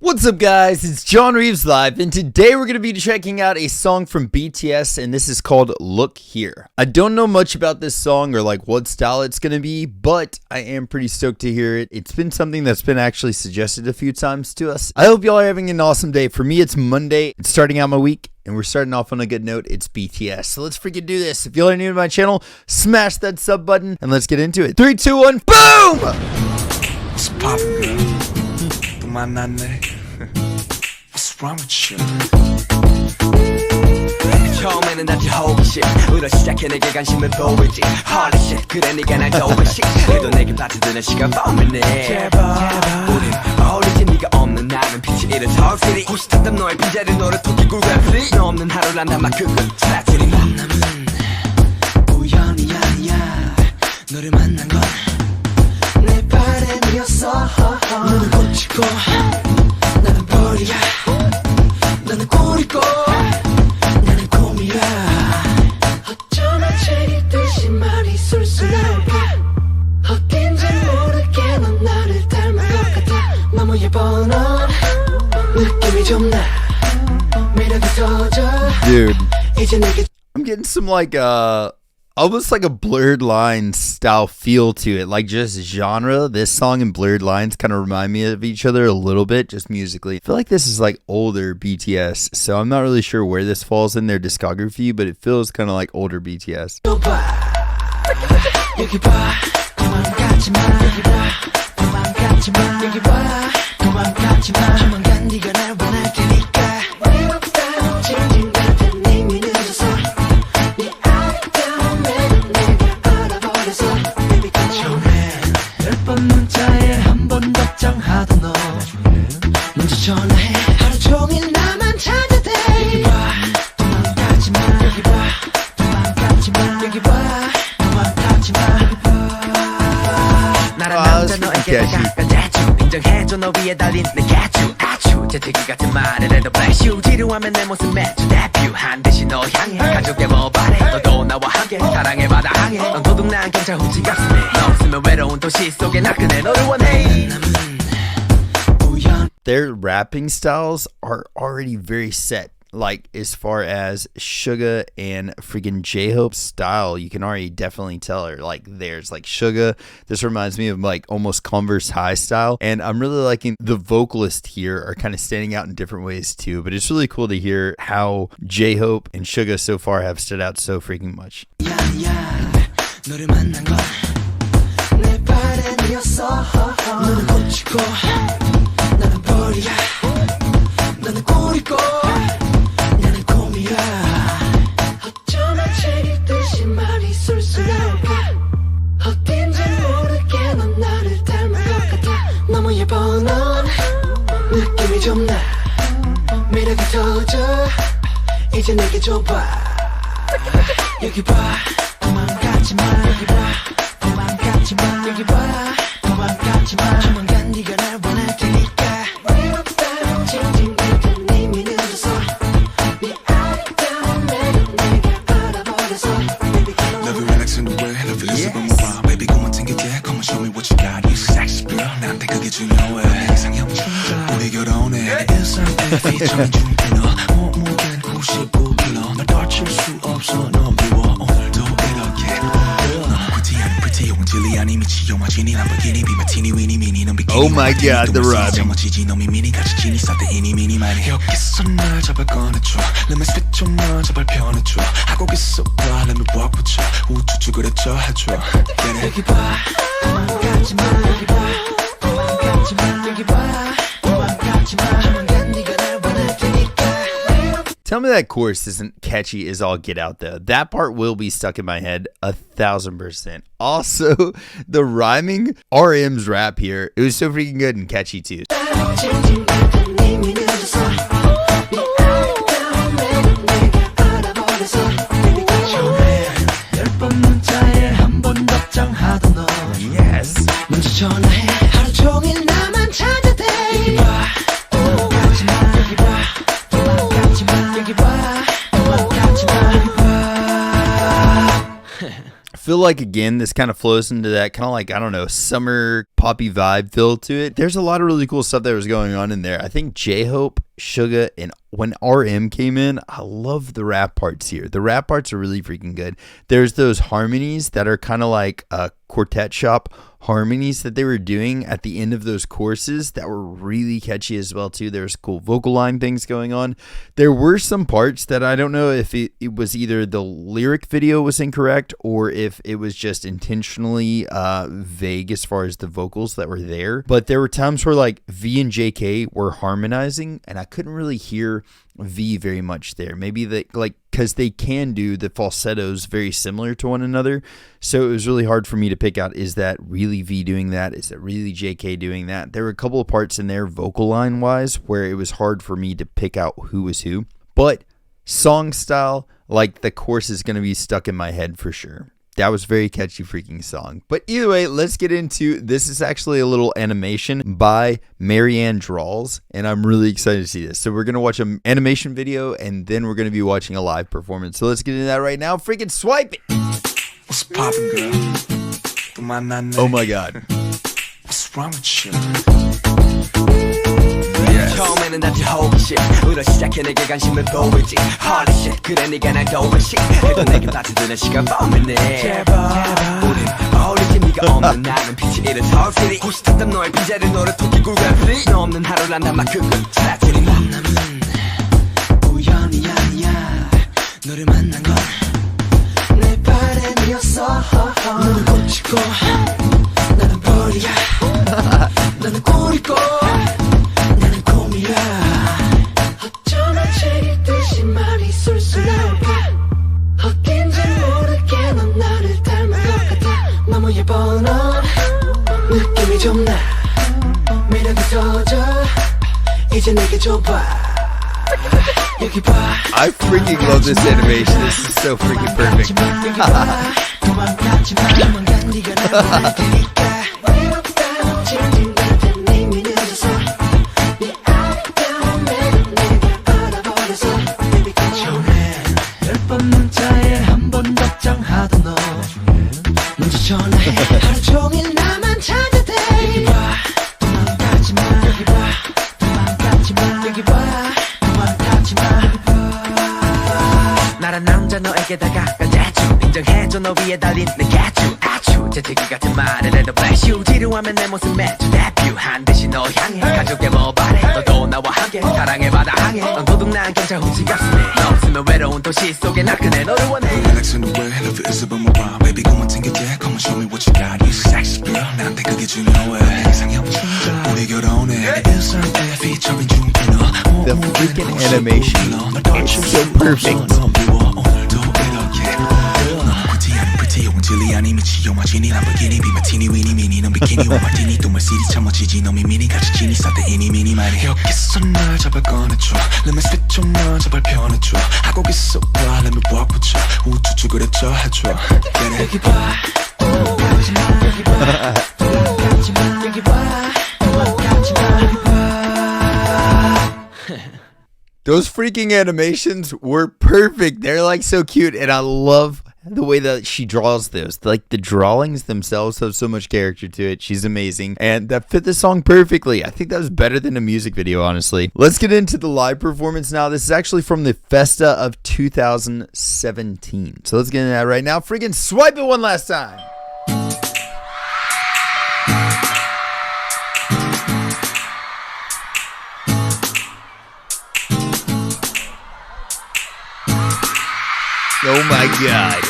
What's up guys, it's John Reeves Live, and today we're going to be checking out a song from BTS, and this is called Look Here. I don't know much about this song or like what style it's going to be, but I am pretty stoked to hear it. It's been something that's been actually suggested a few times to us. I hope y'all are having an awesome day. For me, it's Monday, it's starting out my week, and we're starting off on a good note. It's BTS, so let's freaking do this. If y'all are new to my channel, smash that sub button, and let's get into it. 3, 2, 1, boom! What's poppin', girl? 또 만났네. What's wrong with you? 처음에는 단지 호기심 으로 시작해 내게 관심을 보이지 Holy shit 그래 네가 날 도와시 그래도 내게 빠져드는 시간 범이네 제발 우린 어울리지 네가 없는 나는 빛이 이른 서울 시리 호시탐탐 너의 빈자리 너를 토끼 굴고 프리 너 없는 하루란 단막 그건 트라지리 만남은 우연이 아니야 너를 만난 건 내 바람이었어 너는 꽃이고 나는 벌이야 너는 꿀이고 나는 곰이야 어쩌면 제리듯이 말이 술술 나올까 어딘지 모르게 넌 나를 닮은 것 같아 너무 예뻐 넌 느낌이 좀 나 매력이 터져 Dude, 이제 내게 I'm getting some like almost like a Blurred Lines style feel to it, like just genre. This song and Blurred Lines kind of remind me of each other a little bit, just musically. I feel like this is like older BTS, so I'm not really sure where this falls in their discography, but it feels kind of like older BTS. 여기 봐 도망가지 마 여기 봐 도망가지 마 여기 봐 도망가지 마 조만간 네가 날 원할 테니까 외롭다 징징 같은 이미 늦어서 네 아름다운 매력 내가 알아버려서 Baby 걱정해 10번 문자에 한 번 답장하던 너 먼저 전화해 하루 종일 나만 찾아대 여기 봐 도망가지 마 여기 봐 도망가지 마 여기 봐 나란 남자 너에게 다가가자주 인정해줘 너 위에 달린 내 가주 아주 재채기 같은 말을 해도 bless you 지루하면 내 모습 매주 데뷔 한 듯이 너 향해 가족의 뭐 바래 너도 나와 함께 사랑의 바다 항해 넌 도둑난 경찰 훔친 가슴에 너 없으면 외로운 도시 속에 나그네 너를 원해 Their rapping styles are already very set. Like as far as Suga and freaking J-Hope's style, you can already definitely tell her. Like there's like Suga, this reminds me of like almost Converse High style, and I'm really liking the vocalists here are kind of standing out in different ways too. But it's really cool to hear how J-Hope and Suga so far have stood out so freaking much. 너를 만난 건 내 바람이었어 너는 꽃이고 나는 벌이야 너는 꿀이고 나는 곰이야 어쩌면 제리듯이 말이 술술 나올까 어딘지 모르게 넌 나를 닮은 것 같아 너무 예뻐 넌 느낌이 좀 나 매력이 터져 이제 내게 줘봐 여기 봐 도망가지 마 여기 봐 도망가지 마 여기 봐 도망가지 마 조만간 네가 날 원할 테니까 외롭다 징징 같은 이미 늦어서 네 아름다운 매력 내가 알아버려서 Love you relax in the way Love you listen from around Baby come on take it yeah Come on show me what you got You sexy girl 나한테 그게 중요해 내 이상형 충전 우리 결혼해 내 일상에 피처는 중피너 몸무게는 95kg 널 떨칠 수 없어 넌 미워 오늘도 이렇게 Oh my god, the rhyming. Tell me that chorus isn't catchy as all get out though. That part will be stuck in my head 1000%. Also, the rhyming, RM's rap here, it was so freaking good and catchy too. Yes. feel like, again, this kind of flows into that kind of like, I don't know, summer poppy vibe feel to it. There's a lot of really cool stuff that was going on in there. I think J-Hope, Suga, and when RM came in, I love the rap parts here. The rap parts are really freaking good. There's those harmonies that are kind of like quartet shop harmonies that they were doing at the end of those courses that were really catchy as well too. There's cool vocal line things going on. There were some parts that I don't know if it was either the lyric video was incorrect or if it was just intentionally vague as far as the vocals that were there. But there were times where like V and JK were harmonizing and I couldn't really hear V very much there. Maybe because they can do the falsettos very similar to one another. So it was really hard for me to pick out, is that really V doing that? Is that really JK doing that? There were a couple of parts in there vocal line wise where it was hard for me to pick out who was who. But song style, like the chorus is going to be stuck in my head for sure. That was a very catchy freaking song. But either way, let's get into this. Is actually a little animation by Marianne Draws, and I'm really excited to see this. So we're going to watch an animation video, and then we're going to be watching a live performance. So let's get into that right now. Freaking swipe it! What's poppin', girl? Oh my god. What's wrong with you? 처음에는 단지 호기심 으로 시작해 내게 관심을 보이지 Holy shit 그래 네가 날 도우시 해도 내게 빠져드는 시간 범이네 제발 우린 어울리지 네가 없는 나는 빛이 이른 서울시리 호시탔던 너의 빈자리 너를 토끼 굴갈피리 너 없는 하루란 단막 그걸 찾으니 만남은 우연이 아니야 너를 만난 건 내 바람이었어 너는 꽂히고 나는 벌이야 나는 꿀이고 어쩌면 책임듯이 말이 술술 나올까 어딘지 모르게 넌 나를 닮은 것 같아 너무 예뻐 넌 느낌이 좀 나 매력이 터져 이제 내게 줘봐 여기 봐 I freaking love this animation. This is so freaking perfect. 도망가지 마 조만간 네가 날 보낼 테니까 외롭다고 질질 같은 이미 늦어서 네 아름다운 매력 내가 알아버려서 Baby get your hand 10번 문자에 한 번 답장하던 너 먼저 전화해 하루 종일 나만 찾아대 여기 봐 도망가지 마 여기 봐 도망가지 마 여기 봐 도망가지 마 여기 봐 나란 남자 너에게 다가간 대충 인정해줘 너 위에 달린 내 개추 아추 재채기 같은 말을 해도 bless you 지루하면 내 모습 매주 데뷔 한 듯이 너 향해 가족의 뭐 바래 너도 나와 함께 사랑의 바다 항해 넌 도둑난 경찰 훔치 가슴에 너 없으면 외로운 도시 속에 나그네 너를 원해 Relax in the way love is about my bomb baby 그만 챙겨게 come on show me what you got you sexy girl 나한테 그게 중요해 이상이 없지 우리 결혼해 일상의 featuring 중빈어 The freaking animation is so perfect. 진리 아니 미치 영화진이 람보르기니 비마티니 위니 미니 넌 비키니와 마티니 또 머시디 참머지지 너 미미니 같이 지니 싸대 이니 미니 말이 여기서 날 잡아 꺼내줘 Let me spit 좀 널 제발 편해줘 하고 있어 봐 Let me walk with you 우쭈쭈 그랬죠 해줘 여기 봐 도망가지 마 여기 봐 도망가지 마 여기 봐 도망가지 마 여기 봐 Those freaking animations were perfect. They're like so cute, and I love the way that she draws those. Like the drawings themselves have so much character to it. She's amazing, and that fit the song perfectly. I think that was better than a music video, honestly. Let's get into the live performance now. This is actually from the Festa of 2017. So let's get into that right now. Freaking swipe it one last time. Oh my god.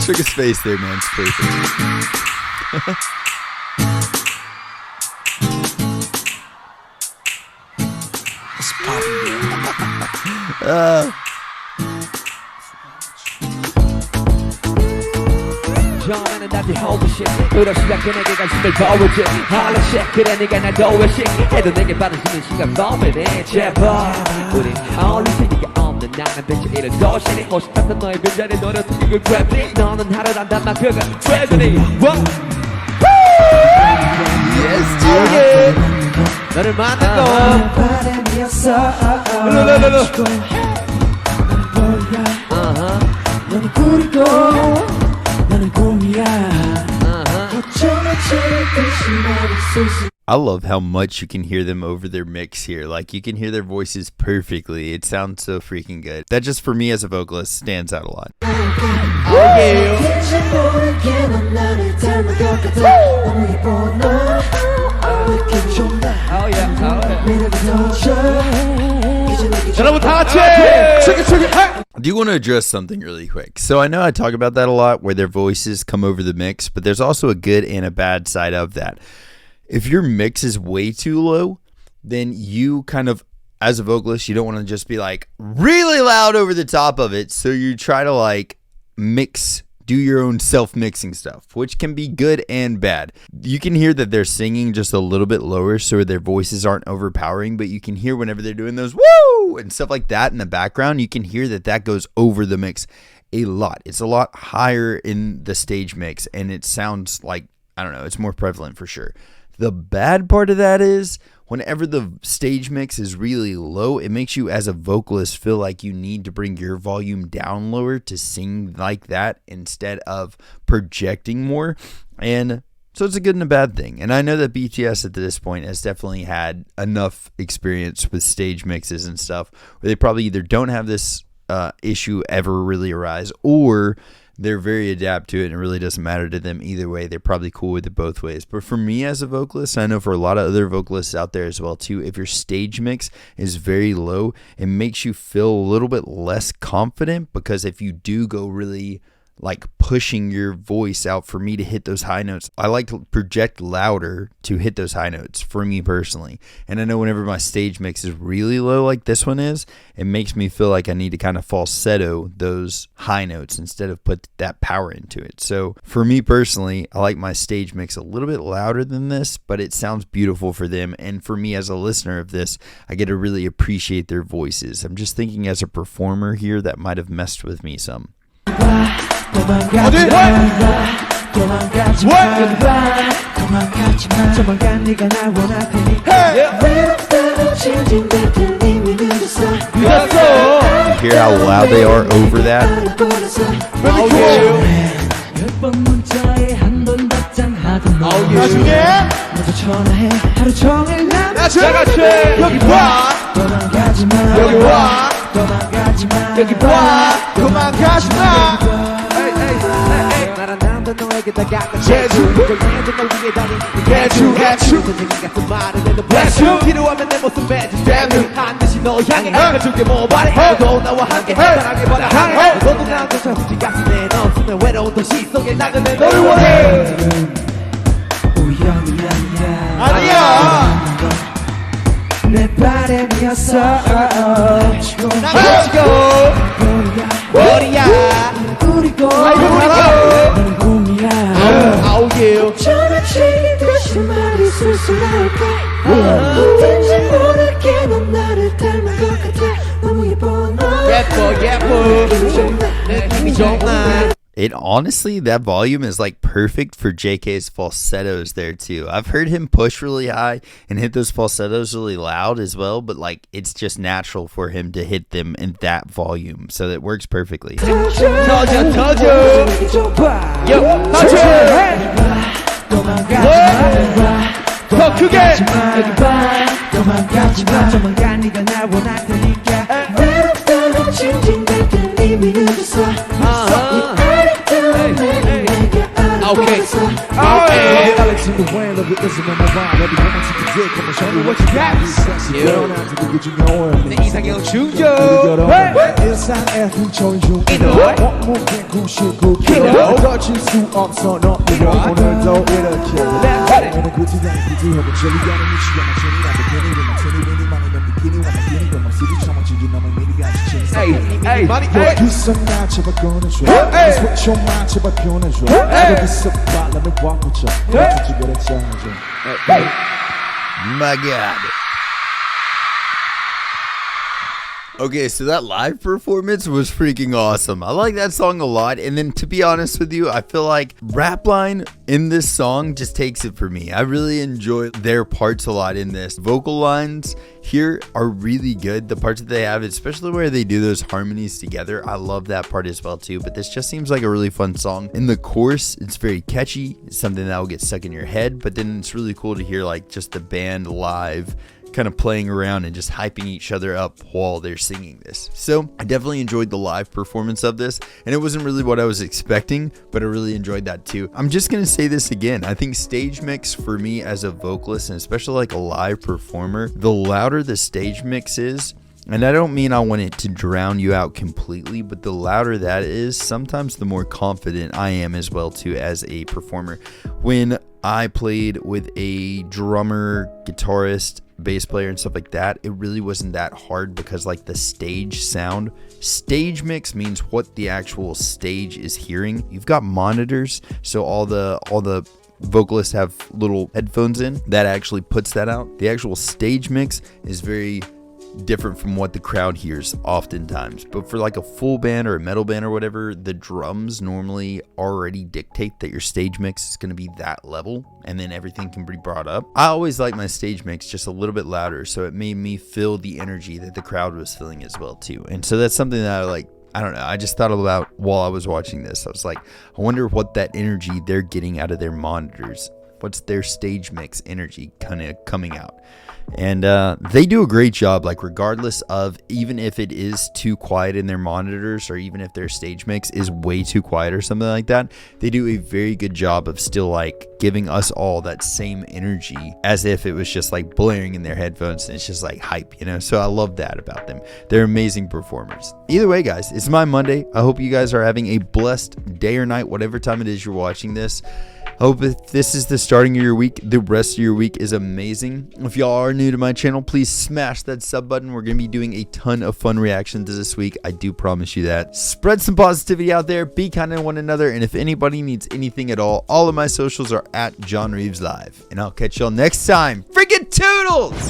Suga's face there, man. It's perfect. What's poppin', uh, 처음에는 단지 호기심 으로 시작해 내게 관심을 보이지 Holy shit 그래 네가 날 도우시 해도 내게 받아주는 시간 범이네 제발 우린 어울리지 네가 없는 나는 빛이 이른 도시니 호시탔던 너의 빈자리 너를 토끼 굴갈피리 너는 하루란 단막 그걸 최근이 yes, dude. 너를 만난 건 너는 꿀이고 나는 꿈이야 어쩌면 제일 듯이 수 I love how much you can hear them over their mix here. Like, you can hear their voices perfectly. It sounds so freaking good. That just, for me as a vocalist, stands out a lot. 여러분 다 같이 I do want to address something really quick. So I know I talk about that a lot, where their voices come over the mix, but there's also a good and a bad side of that. If your mix is way too low, then you kind of, as a vocalist, you don't want to just be like really loud over the top of it. So you try to like do your own self-mixing stuff, which can be good and bad. You can hear that they're singing just a little bit lower so their voices aren't overpowering, but you can hear whenever they're doing those woo and stuff like that in the background, you can hear that goes over the mix a lot. It's a lot higher in the stage mix, and it sounds like, I don't know, it's more prevalent for sure. The bad part of that is whenever the stage mix is really low, it makes you as a vocalist feel like you need to bring your volume down lower to sing like that instead of projecting more. And so it's a good and a bad thing. And I know that BTS at this point has definitely had enough experience with stage mixes and stuff where they probably either don't have this issue ever really arise, or they're very adapt to it and it really doesn't matter to them either way. They're probably cool with it both ways. But for me as a vocalist, I know for a lot of other vocalists out there as well too, if your stage mix is very low, it makes you feel a little bit less confident, because if you do go really like pushing your voice out for me to hit those high notes, I like to project louder to hit those high notes for me personally. And I know whenever my stage mix is really low like this one is, it makes me feel like I need to kind of falsetto those high notes instead of put that power into it. So for me personally, I like my stage mix a little bit louder than this, but it sounds beautiful for them. And for me as a listener of this, I get to really appreciate their voices. I'm just thinking as a performer here, that might have messed with me some. You hear how loud they are over that? 필요하면 내 모습 배지 반드시 너 향해 가줄게 뭐 바래 너도 나와 함께 사랑해 봐라 항해 너도 나한테서 후지 같은 내 너스는 외로운 도시 속에 나그네 너를 원해 우연이 아니야 내 바람이었어 Let's go 머리야 우리고 너는 꿈이야 Oh yeah 저렇게 다시 말이 쓸쓸할까 어딘지 모르게 넌 나를 닮은 것 같아 너무 예뻐 예뻐 느낌이 좋나 It honestly, that volume is like perfect for JK's falsettos there too. I've heard him push really high and hit those falsettos really loud as well, but like it's just natural for him to hit them in that volume, so that works perfectly. 터져 더 크게 도망가지마 네가 날 원할 테니까 외롭다는 징징댈 땐 이미 늦었어 Okay. I like to the wind of it isn't on my vibe. Every time I take a dick, I'ma show me what you got. Sexy girl, now to get you going. 내 이상형 충족. 일상의 훔쳐인 중. 몸무게 99kg. 거칠 수 없어 너 이거 오늘도 이렇게. 오늘 그지다니 그지하고 jelly가는 미치게 마치니 나도 괜히 왜 마치니 괜히 많이 넌 비키니 와 비키니 그만 쓰기 참아지지 너만 미리가 지치니. 많이 여기서 나 제발 꺼내줘. Switch your mind 제발 변해줘. 여기서 발라면 와보자. 주지거래 짜줘. My God. Okay, so that live performance was freaking awesome. I like that song a lot. And then to be honest with you, I feel like Rapline in this song just takes it for me. I really enjoy their parts a lot in this. Vocal lines here are really good. The parts that they have, especially where they do those harmonies together, I love that part as well too. But this just seems like a really fun song. In the chorus, it's very catchy. It's something that will get stuck in your head. But then it's really cool to hear like just the band live kind of playing around and just hyping each other up while they're singing this. So I definitely enjoyed the live performance of this, and it wasn't really what I was expecting, but I really enjoyed that too. I'm just gonna say this again. I think stage mix for me as a vocalist, and especially like a live performer, the louder the stage mix is, and I don't mean I want it to drown you out completely, but the louder that is, sometimes the more confident I am as well too as a performer. When I played with a drummer, guitarist, bass player and stuff like that, it really wasn't that hard because like the stage sound, stage mix means what the actual stage is hearing. You've got monitors, so all the vocalists have little headphones in that actually puts that out. The actual stage mix is very different from what the crowd hears oftentimes. But for like a full band or a metal band or whatever, the drums normally already dictate that your stage mix is going to be that level, and then everything can be brought up. I always like my stage mix just a little bit louder, so it made me feel the energy that the crowd was feeling as well too. And so that's something that I don't know, I just thought about while I was watching this. I was like, I wonder what that energy they're getting out of their monitors. What's their stage mix energy kind of coming out? And they do a great job, like regardless of, even if it is too quiet in their monitors, or even if their stage mix is way too quiet or something like that, they do a very good job of still like giving us all that same energy as if it was just like blaring in their headphones, and it's just like hype, you know? So I love that about them. They're amazing performers. Either way, guys, it's my Monday. I hope you guys are having a blessed day or night, whatever time it is you're watching this. I hope if this is the starting of your week, the rest of your week is amazing. If y'all are new to my channel, please smash that sub button. We're going to be doing a ton of fun reactions this week. I do promise you that. Spread some positivity out there. Be kind to one another. And if anybody needs anything at all of my socials are at John Reeves Live. And I'll catch y'all next time. Freaking toodles!